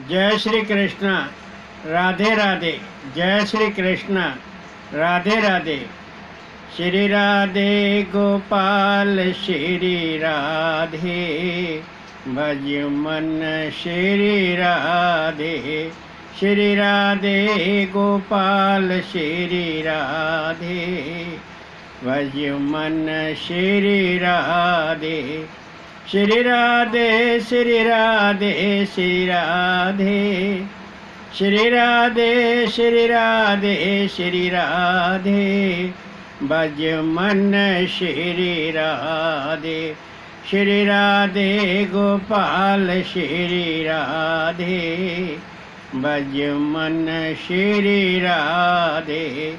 जय श्री कृष्ण। राधे राधे। जय श्री कृष्ण। राधे राधे। श्री राधे गोपाल श्री राधे, भज मन श्री राधे। श्री राधे गोपाल श्री राधे, भज मन श्री राधे। श्री राधे श्री राधे श्री राधे। श्री राधे श्री राधे श्री राधे, भज मन श्री राधे। श्री राधे गोपाल श्री राधे, भज मन श्री राधे।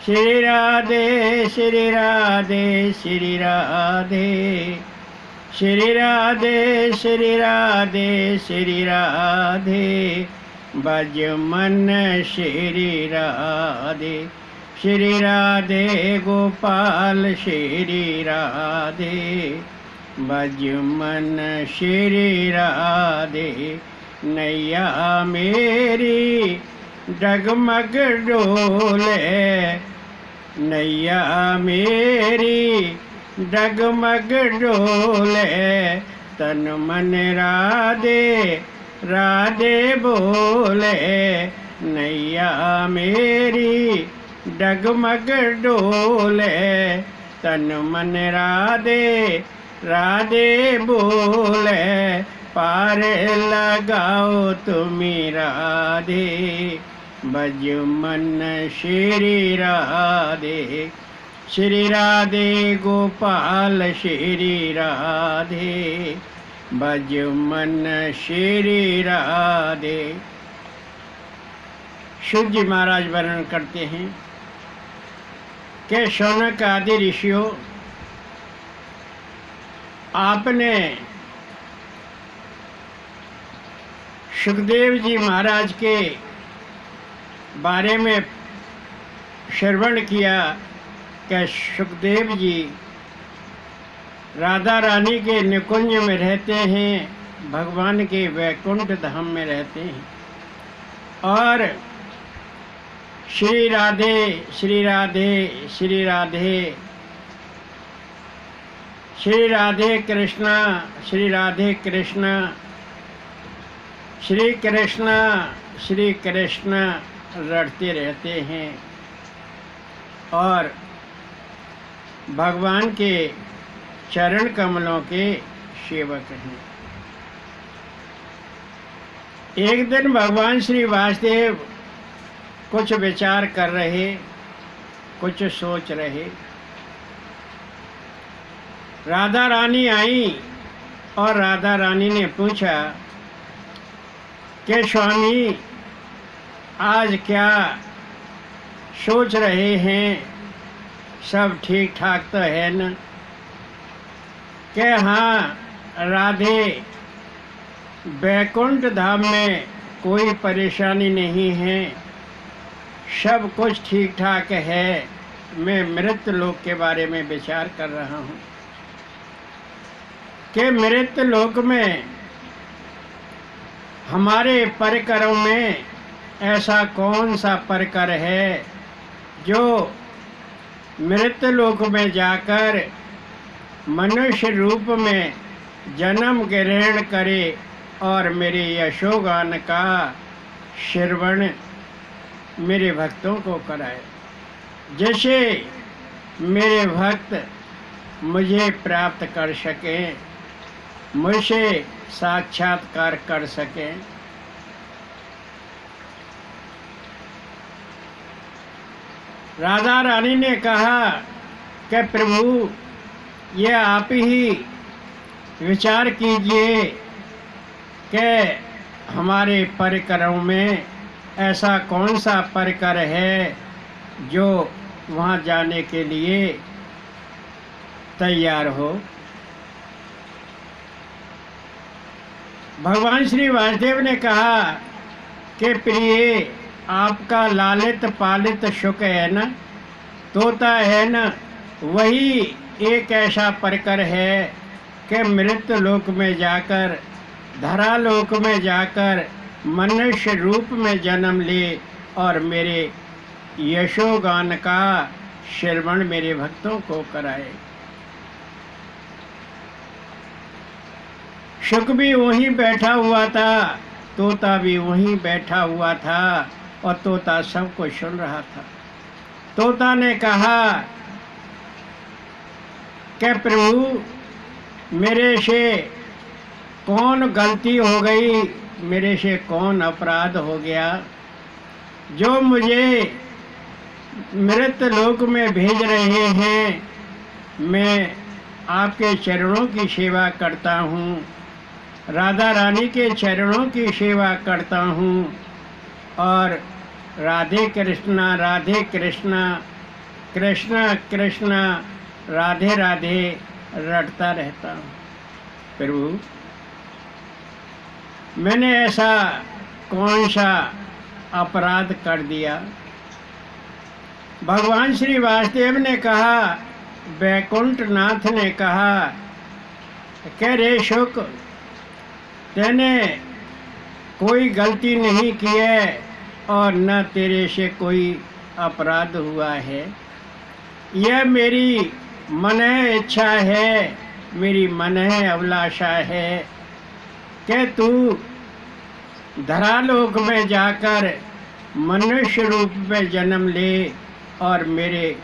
श्री राधे श्री राधे श्री राधे। श्री राधे श्री राधे श्री राधे, भज मन श्री राधे। श्री राधे गोपाल श्री राधे, भज मन श्री राधे। नैया मेरी डगमग डोले, नैया मेरी डगमग डोले, तन मन राधे राधे बोले। नैया मेरी डगमग डोले, तन मन राधे राधे बोले। पार लगाओ तुम्ही राधे, भज मन श्री राधे। श्री राधे गोपाल श्री राधे, भज मन श्री राधे। शुद्ध जी महाराज वर्णन करते हैं कि शौनक आदि ऋषियों, आपने सुखदेव जी महाराज के बारे में श्रवण किया कि सुखदेव जी राधा रानी के निकुंज में रहते हैं, भगवान के वैकुंठ धाम में रहते हैं। और श्री राधे श्री राधे श्री राधे, श्री राधे कृष्णा श्री राधे कृष्णा, श्री कृष्ण रटते रहते हैं और भगवान के चरण कमलों के सेवक हैं। एक दिन भगवान श्री वासुदेव कुछ विचार कर रहे, कुछ सोच रहे। राधा रानी आई और राधा रानी ने पूछा कि स्वामी, आज क्या सोच रहे हैं? सब ठीक ठाक तो है न? कि हाँ राधे, वैकुंठ धाम में कोई परेशानी नहीं है, सब कुछ ठीक ठाक है। मैं मृत लोक के बारे में विचार कर रहा हूँ कि मृत लोक में हमारे परिकरों में ऐसा कौन सा परिकर है जो मृत लोक में जाकर मनुष्य रूप में जन्म ग्रहण करे और मेरे यशोगान का श्रवण मेरे भक्तों को कराए, जैसे मेरे भक्त मुझे प्राप्त कर सकें, मुझसे साक्षात्कार कर सकें। राधा रानी ने कहा कि प्रभु, ये आप ही विचार कीजिए कि हमारे परिकरों में ऐसा कौन सा परिकर है जो वहाँ जाने के लिए तैयार हो। भगवान श्री वासुदेव ने कहा कि प्रिय, आपका लालित पालित शुक है न, तोता है न, वही एक ऐसा परिकर है कि मृत लोक में जाकर, धरा लोक में जाकर मनुष्य रूप में जन्म ले और मेरे यशोगान का श्रवण मेरे भक्तों को कराए। शुक भी वहीं बैठा हुआ था, तोता भी वहीं बैठा हुआ था और तोता सब कुछ सुन रहा था। तोता ने कहा कि प्रभु मेरे से कौन गलती हो गई, मेरे से कौन अपराध हो गया जो मुझे मृत लोक में भेज रहे हैं। मैं आपके चरणों की सेवा करता हूँ, राधा रानी के चरणों की सेवा करता हूँ और राधे कृष्णा कृष्णा कृष्णा राधे राधे रटता रहता हूँ। प्रभु मैंने ऐसा कौन सा अपराध कर दिया? भगवान श्री वासुदेव ने कहा, वैकुंठ नाथ ने कहा कह रे शुक, तेने कोई गलती नहीं की है और न तेरे से कोई अपराध हुआ है। यह मेरी मन इच्छा है, मेरी मन अभिलाषा है कि तू धरालोक में जाकर मनुष्य रूप में जन्म ले और मेरे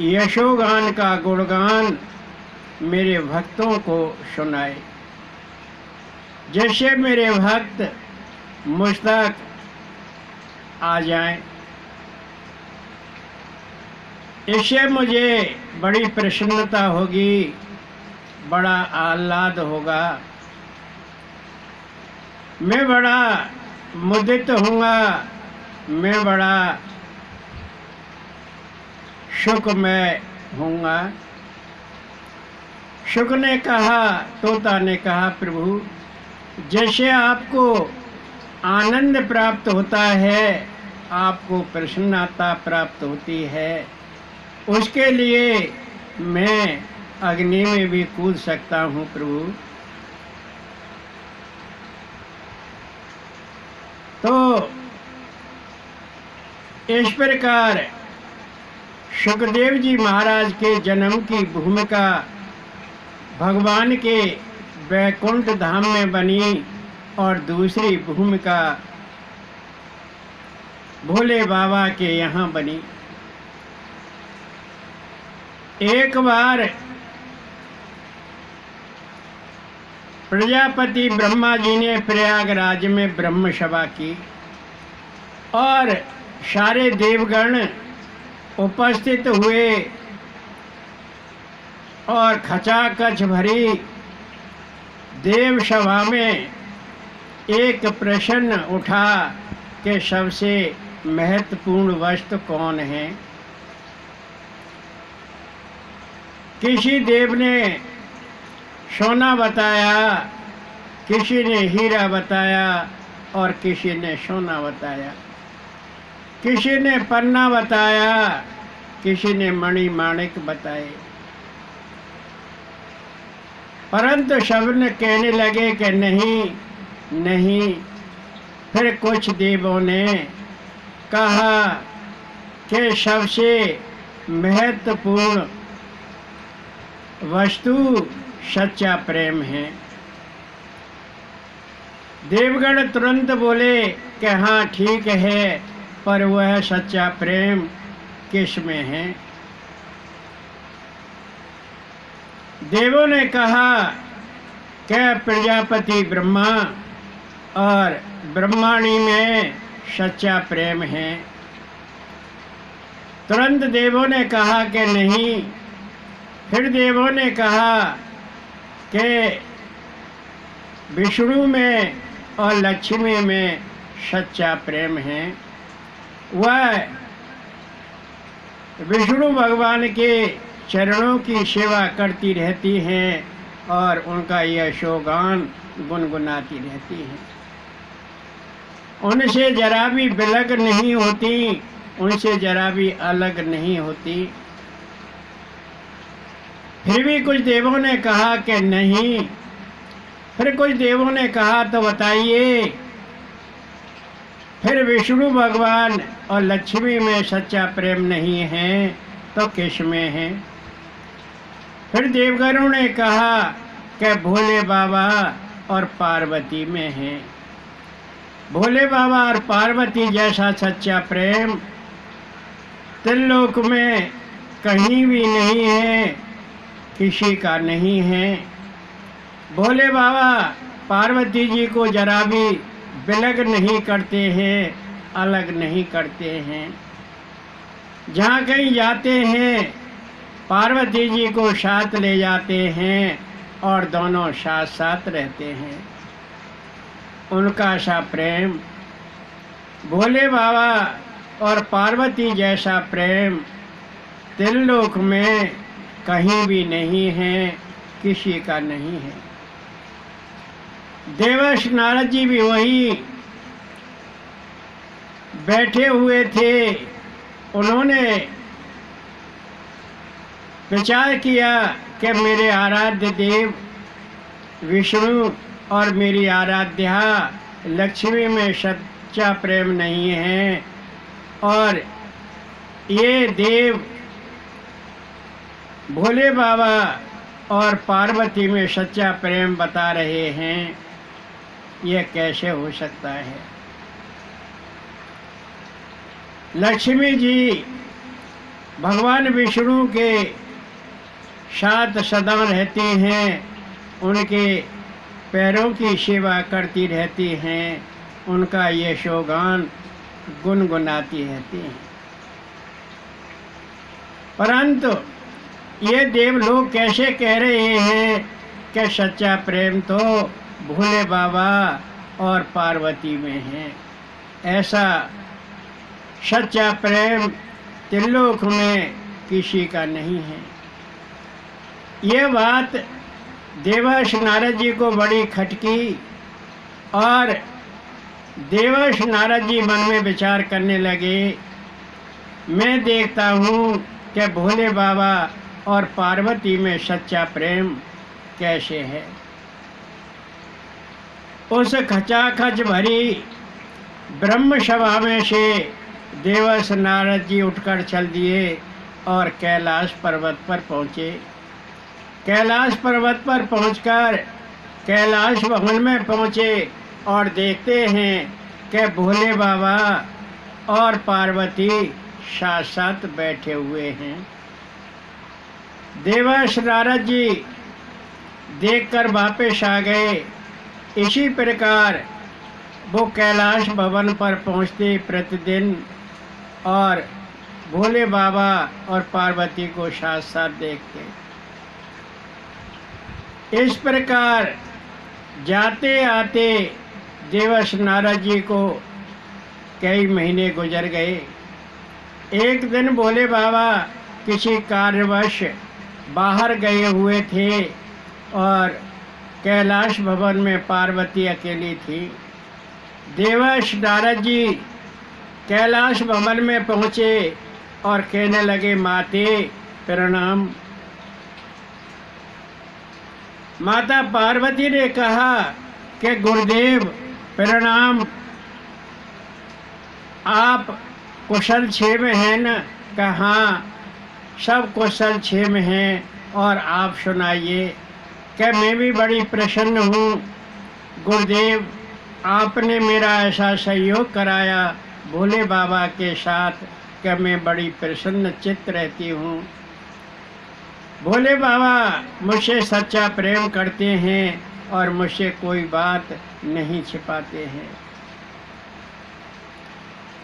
यशोगान का गुणगान मेरे भक्तों को सुनाए, जैसे मेरे भक्त मुझ तक आ जाएं। इससे मुझे बड़ी प्रसन्नता होगी, बड़ा आह्लाद होगा, मैं बड़ा मुदित हूँगा, मैं बड़ा सुखमय हूँगा। शुक ने कहा, तोता ने कहा, प्रभु जैसे आपको आनंद प्राप्त होता है, आपको प्रसन्नता प्राप्त होती है, उसके लिए मैं अग्नि में भी कूद सकता हूँ प्रभु। तो इस प्रकार सुखदेव जी महाराज के जन्म की भूमिका भगवान के वैकुंठ धाम में बनी और दूसरी भूमिका भोले बाबा के यहाँ बनी। एक बार प्रजापति ब्रह्मा जी ने प्रयागराज में ब्रह्म सभा की और सारे देवगण उपस्थित हुए और खचाखच भरी देव सभा में एक प्रश्न उठा कि सबसे महत्वपूर्ण वस्तु कौन है। किसी देव ने सोना बताया, किसी ने हीरा बताया और किसी ने सोना बताया, किसी ने पन्ना बताया, किसी ने मणि माणिक बताए, परंतु सब ने कहने लगे कि नहीं नहीं। फिर कुछ देवों ने कहा कि सबसे महत्वपूर्ण वस्तु सच्चा प्रेम है। देवगण तुरंत बोले कि हाँ ठीक है, पर वह सच्चा प्रेम किस में है? देवों ने कहा कि प्रजापति ब्रह्मा और ब्रह्माणी में सच्चा प्रेम है। तुरंत देवों ने कहा कि नहीं। फिर देवों ने कहा कि विष्णु में और लक्ष्मी में सच्चा प्रेम है। वह विष्णु भगवान के चरणों की सेवा करती रहती हैं और उनका यशोगान गुनगुनाती रहती हैं। उनसे जरा भी विलग नहीं होती, उनसे जरा भी अलग नहीं होती। फिर भी कुछ देवों ने कहा कि नहीं। फिर कुछ देवों ने कहा तो बताइए, फिर विष्णु भगवान और लक्ष्मी में सच्चा प्रेम नहीं है तो किस में है? फिर देवगणों ने कहा कि भोले बाबा और पार्वती में है। भोले बाबा और पार्वती जैसा सच्चा प्रेम त्रिलोक में कहीं भी नहीं है, किसी का नहीं है। भोले बाबा पार्वती जी को जरा भी विलग नहीं करते हैं, अलग नहीं करते हैं। जहाँ कहीं जाते हैं पार्वती जी को साथ ले जाते हैं और दोनों साथ साथ रहते हैं। उनका सा प्रेम, भोले बाबा और पार्वती जैसा प्रेम त्रिलोक में कहीं भी नहीं है, किसी का नहीं है। देवर्षि नारद जी भी वहीं बैठे हुए थे। उन्होंने विचार किया कि मेरे आराध्य देव विष्णु और मेरी आराध्या लक्ष्मी में सच्चा प्रेम नहीं है, और ये देव भोले बाबा और पार्वती में सच्चा प्रेम बता रहे हैं, ये कैसे हो सकता है? लक्ष्मी जी भगवान विष्णु के साथ सदा रहती हैं, उनके पैरों की सेवा करती रहती हैं, उनका यशोगान गुनगुनाती रहती हैं। परंतु ये देवलोग कैसे कह रहे हैं कि सच्चा प्रेम तो भोले बाबा और पार्वती में है? ऐसा सच्चा प्रेम त्रिलोक में किसी का नहीं है। ये बात देवर्षि नारद जी को बड़ी खटकी, और देवर्षि नारद जी मन में विचार करने लगे, मैं देखता हूँ कि भोले बाबा और पार्वती में सच्चा प्रेम कैसे है। उस खचाखच भरी ब्रह्म सभा में से देवर्षि नारद जी उठकर चल दिए और कैलाश पर्वत पर पहुँचे। कैलाश पर्वत पर पहुंचकर कैलाश भवन में पहुँचे और देखते हैं कि भोले बाबा और पार्वती साथ साथ बैठे हुए हैं। देवर्षि नारद जी देखकर वापस आ गए। इसी प्रकार वो कैलाश भवन पर पहुँचते प्रतिदिन और भोले बाबा और पार्वती को साथ साथ देखते। इस प्रकार जाते आते देवर्षि नारद जी को कई महीने गुजर गए। एक दिन भोले बाबा किसी कार्यवश बाहर गए हुए थे और कैलाश भवन में पार्वती अकेली थी। देवर्षि नारद जी कैलाश भवन में पहुँचे और कहने लगे, माते प्रणाम। माता पार्वती ने कहा कि गुरुदेव प्रणाम, आप कुशल क्षेम हैं न? कहा हाँ, सब कुशल क्षेम हैं, और आप सुनाइए। कि मैं भी बड़ी प्रसन्न हूँ गुरुदेव, आपने मेरा ऐसा सहयोग कराया भोले बाबा के साथ कि मैं बड़ी प्रसन्न चित्त रहती हूँ। भोले बाबा मुझसे सच्चा प्रेम करते हैं और मुझसे कोई बात नहीं छिपाते हैं।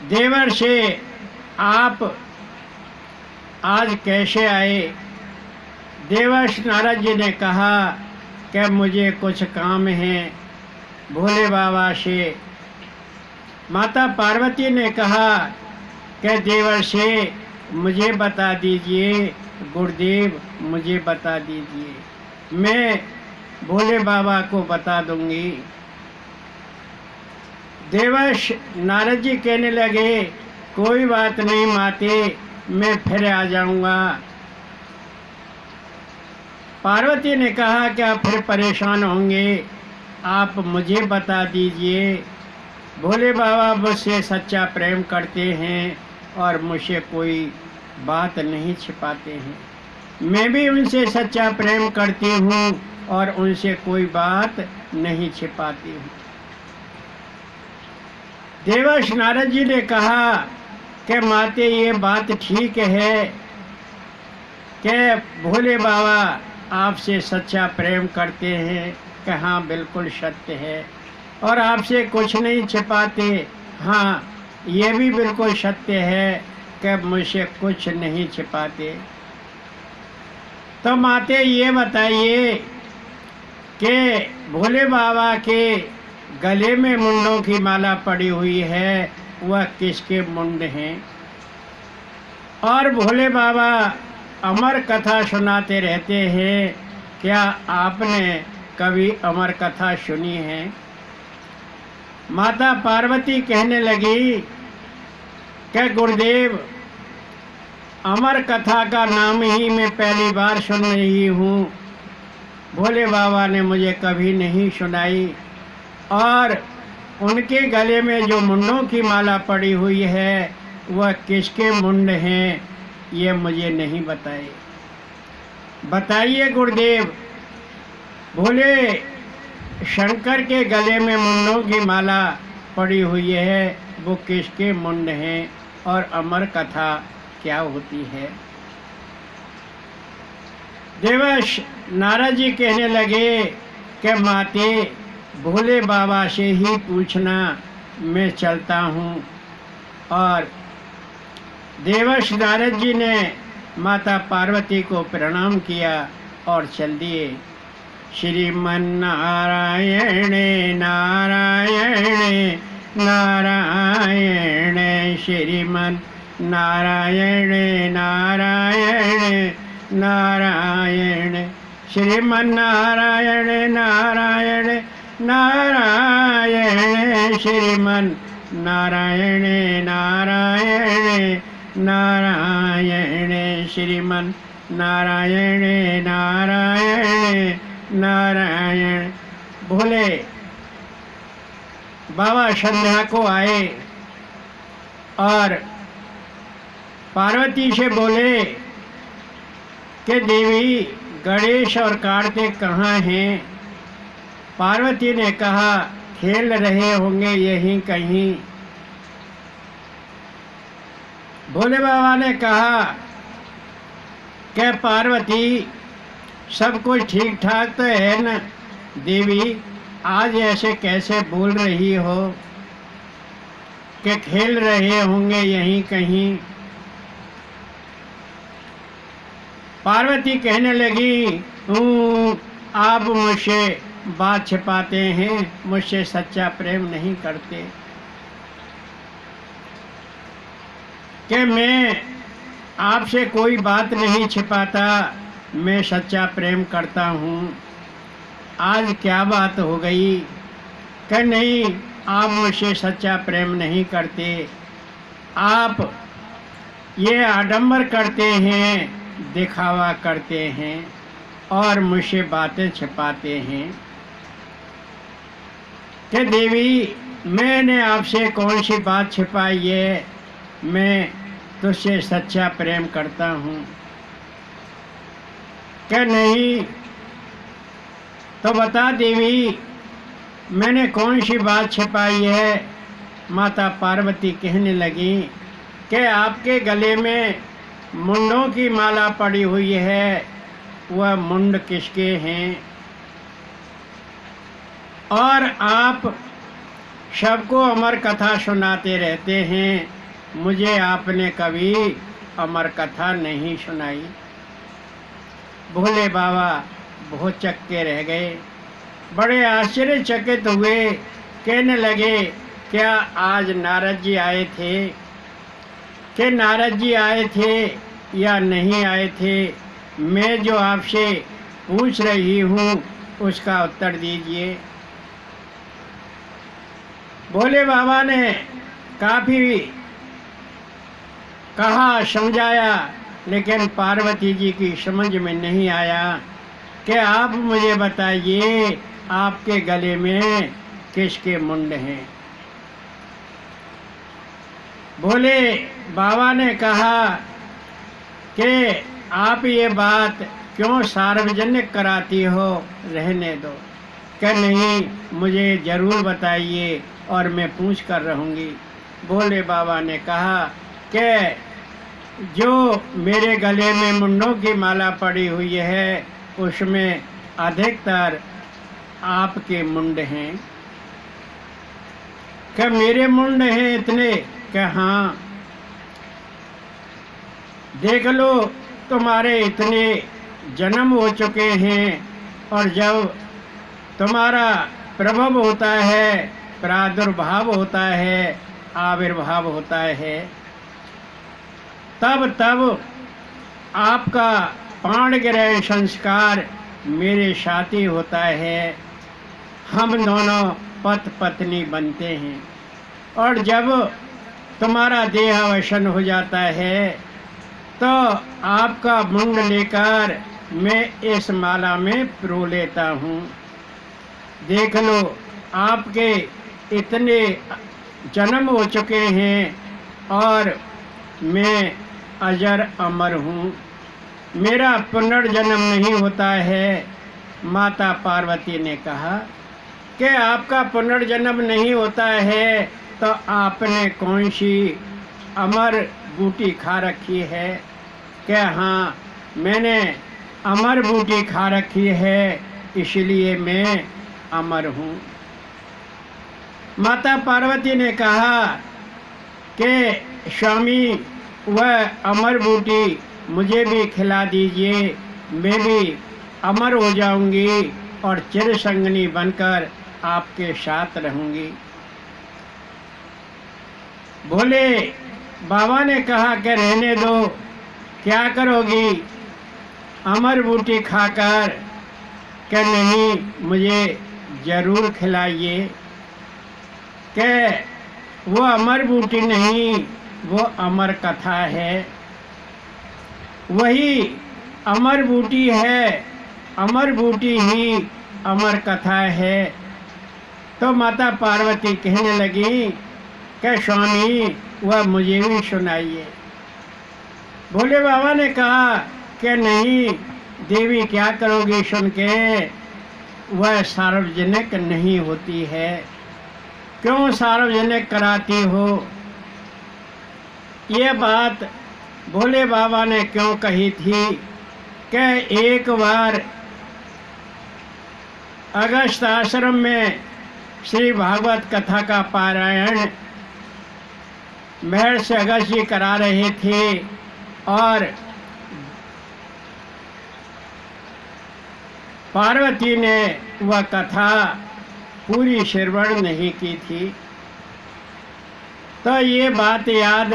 देवर्षि आप आज कैसे आए? देवर्षि नारद जी ने कहा कि मुझे कुछ काम है भोले बाबा से। माता पार्वती ने कहा कि देवर्षि मुझे बता दीजिए, गुरुदेव मुझे बता दीजिए, मैं भोले बाबा को बता दूंगी। देवर्षि नारद जी कहने लगे, कोई बात नहीं माते, मैं फिर आ जाऊंगा। पार्वती ने कहा कि आप फिर परेशान होंगे, आप मुझे बता दीजिए। भोले बाबा मुझसे सच्चा प्रेम करते हैं और मुझसे कोई बात नहीं छिपाते हैं। मैं भी उनसे सच्चा प्रेम करती हूँ और उनसे कोई बात नहीं छिपाती हूँ। देवर्षि नारद जी ने कहा कि माते ये बात ठीक है कि भोले बाबा आपसे सच्चा प्रेम करते हैं, कि हाँ बिल्कुल सत्य है, और आपसे कुछ नहीं छिपाते। हाँ ये भी बिल्कुल सत्य है कि मुझसे कुछ नहीं छिपाते। तो माते ये बताइए कि भोले बाबा के गले में मुंडों की माला पड़ी हुई है, वह किसके मुंड हैं? और भोले बाबा अमर कथा सुनाते रहते हैं, क्या आपने कभी अमर कथा सुनी है? माता पार्वती कहने लगी कि गुरुदेव, अमर कथा का नाम ही मैं पहली बार सुन रही हूँ। भोले बाबा ने मुझे कभी नहीं सुनाई, और उनके गले में जो मुंडों की माला पड़ी हुई है वह किसके मुंड हैं, ये मुझे नहीं बताए। बताइए गुरुदेव, भोले शंकर के गले में मुंडों की माला पड़ी हुई है, वो किसके मुंड हैं और अमर कथा क्या होती है? देवर्षि नारद जी कहने लगे कि माते, भोले बाबा से ही पूछना, मैं चलता हूँ। और देवर्षि नारद जी ने माता पार्वती को प्रणाम किया और चल दिए। श्रीमन नारायण नारायण नारायण, श्रीमन नारायण नारायण नारायण, श्रीमन नारायण नारायण नारायण, श्रीमन नारायण नारायण नारायण, श्रीमन नारायण नारायण नारायण। भोले बाबा संध्या को आए और पार्वती से बोले कि देवी, गणेश और कार्तिक कहाँ हैं? पार्वती ने कहा, खेल रहे होंगे यहीं कहीं। भोले बाबा ने कहा कि पार्वती, सब कुछ ठीक ठाक तो है न देवी, आज ऐसे कैसे बोल रही हो कि खेल रहे होंगे यहीं कहीं? पार्वती कहने लगी, आप मुझसे बात छिपाते हैं, मुझसे सच्चा प्रेम नहीं करते। कि मैं आपसे कोई बात नहीं छिपाता, मैं सच्चा प्रेम करता हूँ। आज क्या बात हो गई कि नहीं, आप मुझसे सच्चा प्रेम नहीं करते, आप ये आडंबर करते हैं, दिखावा करते हैं और मुझसे बातें छिपाते हैं। कि देवी, मैंने आपसे कौन सी बात छिपाई है? मैं तुझसे सच्चा प्रेम करता हूँ। कि नहीं, तो बता देवी, मैंने कौन सी बात छिपाई है? माता पार्वती कहने लगी कि आपके गले में मुंडों की माला पड़ी हुई है, वह मुंड किसके हैं? और आप सबको अमर कथा सुनाते रहते हैं, मुझे आपने कभी अमर कथा नहीं सुनाई। भोले बाबा बहुत चक्के रह गए, बड़े आश्चर्यचकित हुए। कहने लगे, क्या आज नारद जी आए थे? कि नारद जी आए थे या नहीं आए थे? मैं जो आपसे पूछ रही हूँ उसका उत्तर दीजिए। भोले बाबा ने काफ़ी कहा, समझाया, लेकिन पार्वती जी की समझ में नहीं आया। कि आप मुझे बताइए आपके गले में किसके मुंड हैं। बोले बाबा ने कहा कि आप ये बात क्यों सार्वजनिक कराती हो, रहने दो। क्या नहीं, मुझे ज़रूर बताइए और मैं पूछ कर रहूँगी। बोले बाबा ने कहा कि जो मेरे गले में मुंडों की माला पड़ी हुई है उसमें अधिकतर आपके मुंड हैं। क्या मेरे मुंड हैं इतने? क्या हाँ, देख लो तुम्हारे इतने जन्म हो चुके हैं और जब तुम्हारा प्रभव होता है, प्रादुर्भाव होता है, आविर्भाव होता है, तब तब आपका पाणिग्रहण संस्कार मेरे साथी होता है। हम दोनों पति पत्नी बनते हैं और जब तुम्हारा देह अवसान हो जाता है तो आपका मुंड लेकर मैं इस माला में पिरो लेता हूँ। देख लो आपके इतने जन्म हो चुके हैं और मैं अजर अमर हूँ, मेरा पुनर्जन्म नहीं होता है। माता पार्वती ने कहा कि आपका पुनर्जन्म नहीं होता है तो आपने कौन सी अमर बूटी खा रखी है? क्या हाँ, मैंने अमर बूटी खा रखी है, इसलिए मैं अमर हूँ। माता पार्वती ने कहा कि स्वामी वह अमर बूटी मुझे भी खिला दीजिए, मैं भी अमर हो जाऊंगी और चिरसंगनी बनकर आपके साथ रहूंगी। बोले बाबा ने कहा कि रहने दो, क्या करोगी अमर बूटी खाकर? कि नहीं, मुझे ज़रूर खिलाइए। कि वो अमर बूटी नहीं, वो अमर कथा है, वही अमर बूटी है, अमर बूटी ही अमर कथा है। तो माता पार्वती कहने लगी कि स्वामी वह मुझे भी सुनाइए। भोले बाबा ने कहा कि नहीं देवी, क्या करोगी सुन के, वह सार्वजनिक नहीं होती है। क्यों सार्वजनिक कराती हो? ये बात भोले बाबा ने क्यों कही थी कि एक बार अगस्त आश्रम में श्री भागवत कथा का पारायण महर्षि अगस्त जी करा रहे थे और पार्वती ने वह कथा पूरी श्रवण नहीं की थी। तो ये बात याद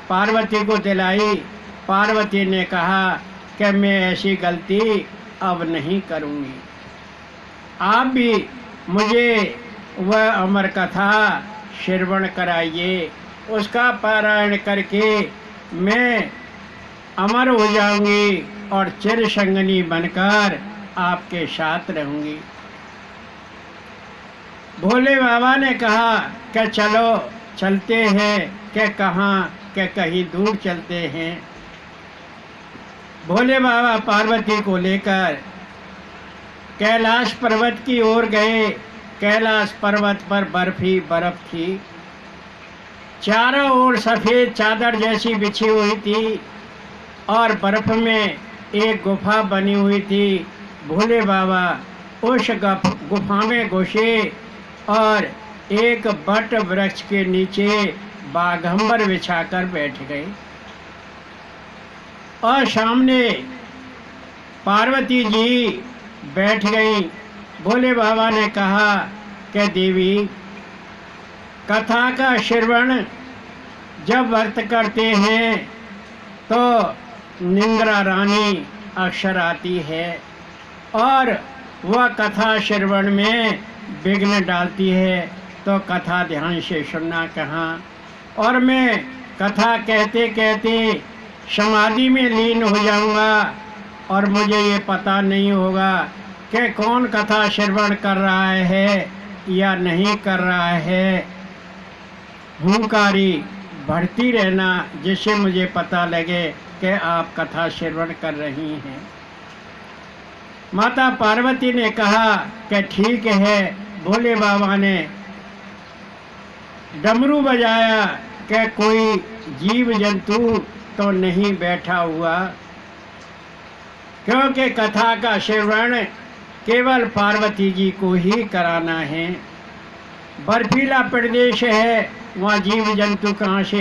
पार्वती को दिलाई। पार्वती ने कहा कि मैं ऐसी गलती अब नहीं करूँगी, आप भी मुझे वह अमर कथा श्रवण कराइए, उसका पारायण करके मैं अमर हो जाऊंगी और चिरसंगनी बनकर आपके साथ रहूंगी। भोले बाबा ने कहा कि चलो चलते हैं। कि कहाँ? कि कहीं दूर चलते हैं। भोले बाबा पार्वती को लेकर कैलाश पर्वत की ओर गए। कैलाश पर्वत पर बर्फ ही बर्फ थी, चारों ओर सफ़ेद चादर जैसी बिछी हुई थी और बर्फ में एक गुफा बनी हुई थी। भोले बाबा उस गुफा में घुसे और एक बट वृक्ष के नीचे बाघंबर बिछाकर बैठ गए और सामने पार्वती जी बैठ गई। भोले बाबा ने कहा कि देवी, कथा का श्रवण जब वक्त करते हैं तो निंद्रा रानी अक्सर आती है और वह कथा श्रवण में विघ्न डालती है, तो कथा ध्यान से सुनना कहाँ। और मैं कथा कहते कहते समाधि में लीन हो जाऊंगा और मुझे ये पता नहीं होगा कि कौन कथा श्रवण कर रहा है या नहीं कर रहा है। हुंकारी बढ़ती रहना जिससे मुझे पता लगे कि आप कथा श्रवण कर रही हैं। माता पार्वती ने कहा कि ठीक है। भोले बाबा ने डमरू बजाया कि कोई जीव जंतु तो नहीं बैठा हुआ, क्योंकि कथा का श्रवण केवल पार्वती जी को ही कराना है। बर्फीला प्रदेश है, वहाँ जीव जंतु कहाँ से